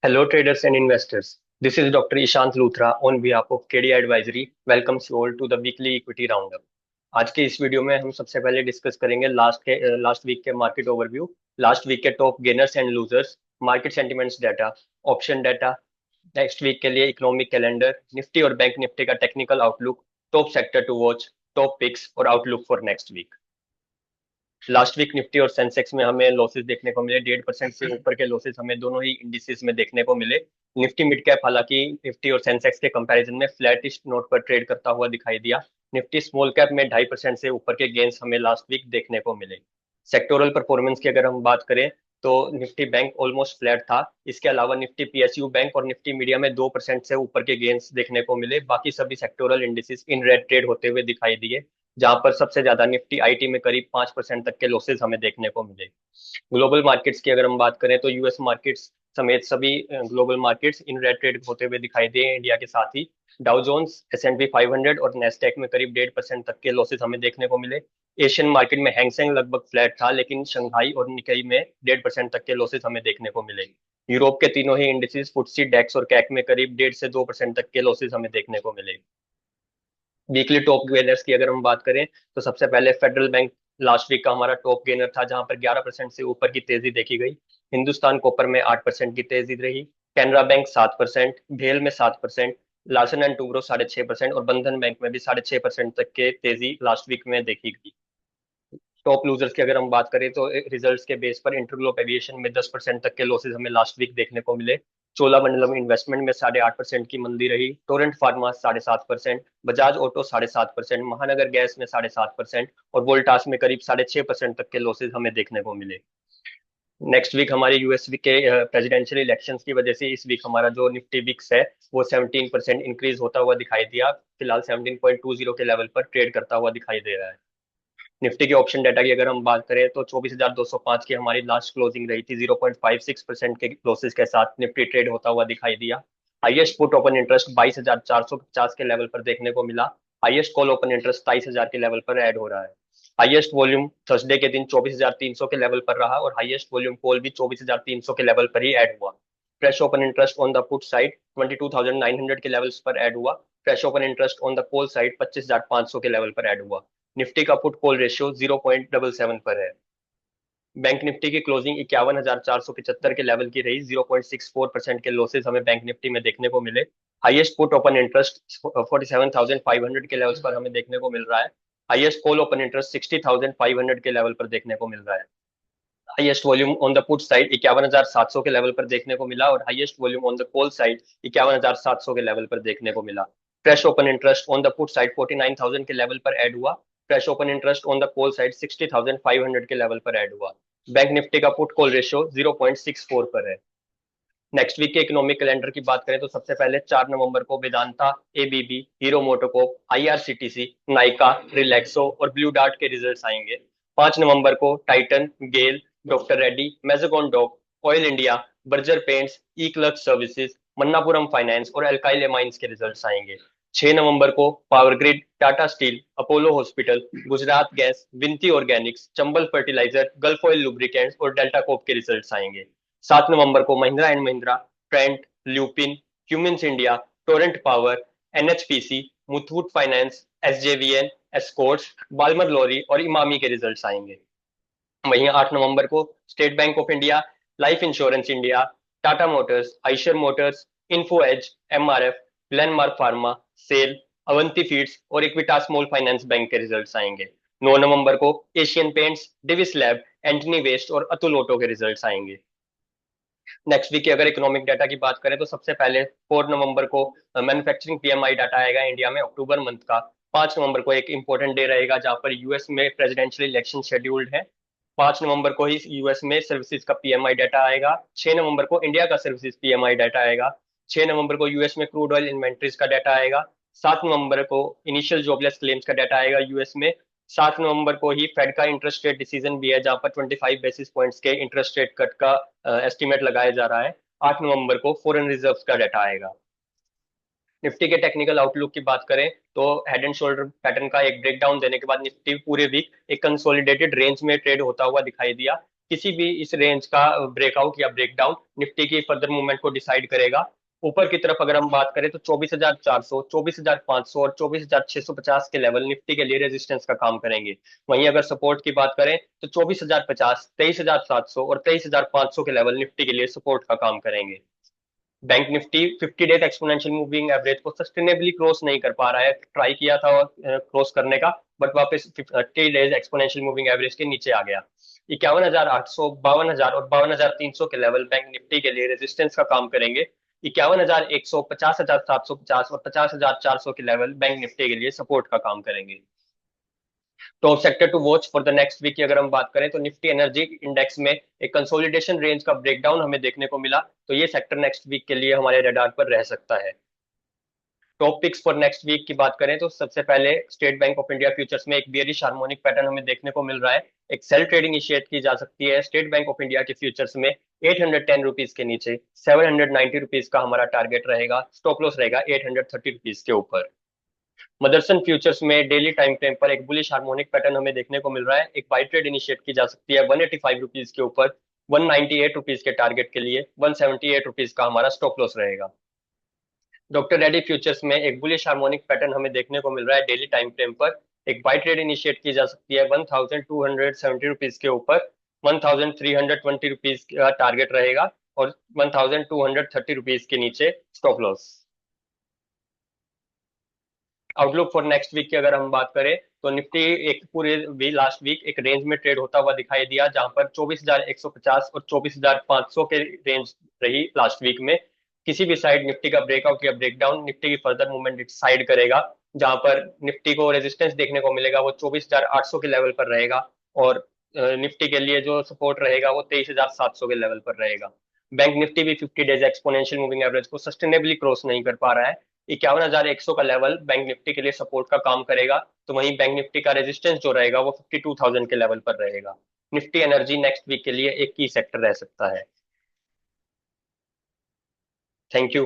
Hello traders and investors. This is Dr. Ishant Luthra on behalf of KD Advisory. Welcomes you all to the weekly equity roundup. आज के इस video में हम सबसे पहले discuss करेंगे लास्ट वीक के मार्केट ओवरव्यू, लास्ट वीक के top gainers and losers, market sentiments data, option data, next week के लिए इकोनॉमिक कैलेंडर, निफ्टी और बैंक निफ्टी का technical outlook, top sector to watch, top picks और outlook for next week. Last week Nifty और Sensex में हमें losses देखने को मिले, 1.5% से ऊपर के लॉसेस हमें दोनों ही इंडिसेस में देखने को मिले। निफ्टी मिड कैप हालांकि निफ्टी और सेंसेक्स के कंपैरिजन में फ्लैटिश नोट पर ट्रेड करता हुआ दिखाई दिया। निफ्टी स्मॉल कैप में 2.5% से ऊपर के गेंस हमें लास्ट वीक देखने को मिले। सेक्टोरल परफॉर्मेंस की अगर हम बात करें तो निफ्टी बैंक ऑलमोस्ट फ्लैट था। इसके अलावा निफ्टी पीएसयू बैंक और निफ्टी मीडिया में 2% से ऊपर के गेंस देखने को मिले। बाकी सभी sectoral indices in red trade होते हुए दिखाई दिए, जहां पर सबसे ज्यादा निफ्टी आईटी में करीब 5% तक के लॉसेस हमें देखने को मिले। ग्लोबल मार्केट्स की अगर हम बात करें तो यूएस मार्केट्स समेत सभी global markets in red trade होते हुए दिखाई दिए। इंडिया के साथ ही डाउ जोन्स, एस&पी 500 और नेस्डैक में करीब 1.5% तक के लॉसेस हमें देखने को मिले। एशियन मार्केट में हैंगसेंग लगभग फ्लैट था, लेकिन शंघाई और निकाई में 1.5% तक के लॉसेस हमें देखने को मिले। यूरोप के तीनों ही इंडिसेस फुटसी, डेक्स और कैक में करीब 1.5 से 2% तक के लॉसेस हमें देखने को मिले। वीकली टॉप गेनर्स की अगर हम बात करें तो सबसे पहले फेडरल बैंक लास्ट वीक का हमारा टॉप गेनर था, जहां पर 11% से ऊपर की तेजी देखी गई। हिंदुस्तान कॉपर में 8% की तेजी रही। कैनरा बैंक 7%, भेल में 7%, लार्सन एंड टूब्रो 6.5% और बंधन बैंक में भी 6.5% तक के तेजी लास्ट वीक में देखी गई। टॉप लूजर्स की अगर हम बात करें तो रिजल्ट्स के बेस पर इंटरग्लोब एविएशन में 10% तक के लॉसेस हमें लास्ट वीक देखने को मिले। चोलामंडलम इन्वेस्टमेंट में 8.5% की मंदी रही। टोरेंट फार्मा 7.5%, बजाज ऑटो 7.5%, महानगर गैस में 7.5% और वोल्टास में करीब 6.5% तक के लॉसेस हमें देखने को मिले। नेक्स्ट वीक हमारे यूएस के प्रेसिडेंशियल इलेक्शंस की वजह से इस वीक हमारा जो निफ्टी विक्स है वो 17% इंक्रीज होता हुआ दिखाई दिया। फिलहाल 17.20 के लेवल पर ट्रेड करता हुआ दिखाई दे रहा है। निफ्टी के ऑप्शन डाटा की अगर हम बात करें तो 24,205 की हमारी लास्ट क्लोजिंग रही थी। 0.56% के लॉसेस के साथ निफ्टी ट्रेड होता हुआ दिखाई दिया। हाईएस्ट पुट ओपन इंटरेस्ट 22,450 के लेवल पर देखने को मिला। हाईएस्ट कॉल ओपन इंटरेस्ट 23,000 के लेवल पर ऐड हो रहा है। हाईएस्ट वॉल्यूम थर्सडे के दिन 24,300 के लेवल पर रहा और हाईएस्ट वॉल्यूम कॉल भी 24,300 के लेवल पर ही ऐड हुआ। Fresh open interest on the put side 22,900 के लेवल्स पर ऐड हुआ। Fresh open interest on the call side 25,500 के लेवल पर ऐड हुआ। निफ्टी का पुट कॉल रेशियो 0.77 पर है। बैंक निफ्टी की क्लोजिंग 51,475 के लेवल की रही। 0.64% के लॉसेस हमें बैंक निफ्टी में देखने को मिले। हाईएस्ट पुट ओपन इंटरेस्ट 47,500 के लेवल्स पर हमें देखने को मिल रहा है। हाईएस्ट कॉल ओपन इंटरेस्ट 60,500 के लेवल पर देखने को मिल रहा है। Highest volume on the put side 51,700 के लेवल पर देखने को मिला और highest volume on the call side 51,700 के लेवल पर देखने को मिला। Fresh open interest on the put side 49,000 के लेवल पर ऐड हुआ। Fresh open interest on the call side 60,500 के लेवल पर ऐड हुआ। बैंक निफ्टी का पुट कॉल रेशियो 0.64 पर है। नेक्स्ट वीक के इकोनॉमिक कैलेंडर की बात करें तो सबसे पहले 4 नवंबर को Vedanta, ABB, Hero MotoCorp, IRCTC, Nykaa, Relaxo और ब्लू डार्ट के रिजल्ट्स आएंगे। 5 नवंबर को Titan, GAIL, doctor Reddy, Mazagon dock, oil India, Berger Paints, eClerx services, Manappuram finance और अल्काइल एमाइंस के रिजल्ट्स आएंगे। 6 नवंबर को power grid, Tata steel, Apollo hospital, Gujarat gas, Vinati organics, Chambal fertiliser, Gulf oil lubricants और डेल्टा कॉप के रिजल्ट्स आएंगे। 7 नवंबर को Mahindra and Mahindra, Trent, Lupin, Cummins India, Torrent Power, NHPC, Muthoot Finance, SJVN, Escorts, Balmer Lawrie और इमामी के रिजल्ट्स आएंगे। वहीं 8 नवंबर को State Bank of India, Life Insurance India, Tata Motors, Eicher Motors, Info Edge, MRF, Glenmark Pharma, SAIL, Avanti Feeds और Equitas Small Finance Bank के results आएंगे। 9 नवंबर को Asian Paints, Divi's lab, Antony Waste और अतुल ऑटो के रिजल्ट्स आएंगे। नेक्स्ट वीक की अगर इकोनॉमिक डाटा की बात करें तो सबसे पहले 4 नवंबर को मैन्युफैक्चरिंग पीएमआई डाटा आएगा इंडिया में अक्टूबर मंथ का। 5 नवंबर को एक इंपॉर्टेंट डे रहेगा जहां पर यूएस में प्रेसिडेंशियल इलेक्शन शेड्यूल्ड है। 5 नवंबर को ही यूएस में सर्विसेज का पीएमआई डाटा आएगा। 6 नवंबर को इंडिया का सर्विसेज पीएमआई डाटा आएगा। 6 नवंबर को यूएस में क्रूड ऑयल इन्वेंट्रीज का डाटा आएगा। 7 नवंबर को इनिशियल जॉबलेस क्लेम्स का डाटा आएगा यूएस में। 7 नवंबर को ही फेड का इंटरेस्ट रेट डिसीजन भी है, जहां पर 25 बेसिस पॉइंट्स के इंटरेस्ट रेट कट का एस्टिमेट लगाया जा रहा है। 8 नवंबर को फॉरेन रिजर्व्स का डाटा आएगा। निफ्टी के टेक्निकल आउटलुक की बात करें तो हेड एंड शोल्डर पैटर्न का एक ब्रेकडाउन देने के बाद निफ्टी पूरे वीक एक कंसोलिडेटेड रेंज में ट्रेड होता हुआ दिखाई दिया। किसी भी इस रेंज का ब्रेकआउट या ब्रेकडाउन निफ्टी की फर्दर मूवमेंट को डिसाइड करेगा। ऊपर की तरफ अगर हम बात करें तो 24,400, 24,500 और 24,650 के लेवल निफ्टी के लिए रेजिस्टेंस का काम करेंगे। वहीं अगर सपोर्ट की बात करें तो 24,050, 23,700 और 23,500 के लेवल निफ्टी के लिए सपोर्ट का काम करेंगे। Bank Nifty 50 days exponential moving average को सस्टेनेबली क्रॉस नहीं कर पा रहा है। ट्राई किया था क्रॉस करने का, बट वापस 30 डेज एक्सपोनेंशियल मूविंग एवरेज के नीचे आ गया। 51,800, 52,000 और 52,300 के लेवल बैंक निफ्टी के लिए रेजिस्टेंस का काम करेंगे। 51,100, 50,750 और 50,400 के लेवल बैंक निफ्टी के लिए सपोर्ट का काम करेंगे। Top sector to watch for the next week की अगर हम बात करें तो निफ्टी एनर्जी इंडेक्स में एक कंसोलिडेशन रेंज का ब्रेकडाउन हमें देखने को मिला, तो ये सेक्टर नेक्स्ट वीक के लिए हमारे रडार पर रह सकता है। Top picks for next week की बात करें तो सबसे पहले State Bank of India futures में एक बियरिश हार्मोनिक पैटर्न हमें देखने को मिल रहा है। एक सेल ट्रेडिंग इनिशिएट की जा सकती है स्टेट बैंक ऑफ इंडिया के फ्यूचर्स में 810 रुपीज के नीचे। 790 रुपीज का हमारा टारगेट रहेगा, स्टॉप लॉस रहेगा 830 रुपीज के ऊपर। मदरसन फ्यूचर्स में डेली टाइम फ्रेम पर एक बुलिश हार्मोनिक पैटर्न हमें देखने को मिल रहा है। एक बाई ट्रेड इनिशिएट की जा सकती है 185 रुपीज के ऊपर, 198 रुपीज के टारगेट के लिए 178 रुपीज का हमारा स्टॉप लॉस रहेगा। डॉक्टर रेड्डी फ्यूचर्स में एक बुलिश हार्मोनिक पैटर्न हमें देखने को मिल रहा है डेली टाइम फ्रेम पर। एक बाई ट्रेड इनिशिएट की जा सकती है 1270 रुपीज के ऊपर, 1320 रुपीज का टारगेट रहेगा और 1230 रुपीज के नीचे stop loss. Outlook for next week की अगर हम बात करें तो निफ्टी एक पूरे भी लास्ट वीक एक रेंज में ट्रेड होता हुआ दिखाई दिया, जहां पर 24,150 और 24,500 के रेंज रही लास्ट वीक में। किसी भी साइड निफ्टी का ब्रेकआउट या ब्रेकडाउन निफ्टी की फर्दर मूवमेंट डिसाइड करेगा। जहां पर निफ्टी को रेजिस्टेंस देखने को मिलेगा वो 24,800 के लेवल पर रहेगा, और निफ्टी के लिए जो सपोर्ट रहेगा वो 23,700 के लेवल पर रहेगा। बैंक निफ्टी भी 50 डेज एक्सपोनेंशियल मूविंग एवरेज को सस्टेनेबली क्रॉस नहीं कर पा रहा है। 51,100 का लेवल बैंक निफ्टी के लिए सपोर्ट का काम करेगा, तो वहीं बैंक निफ्टी का रेजिस्टेंस जो रहेगा वो 52,000 के लेवल पर रहेगा। निफ्टी एनर्जी नेक्स्ट वीक के लिए एक की सेक्टर रह सकता है। Thank you.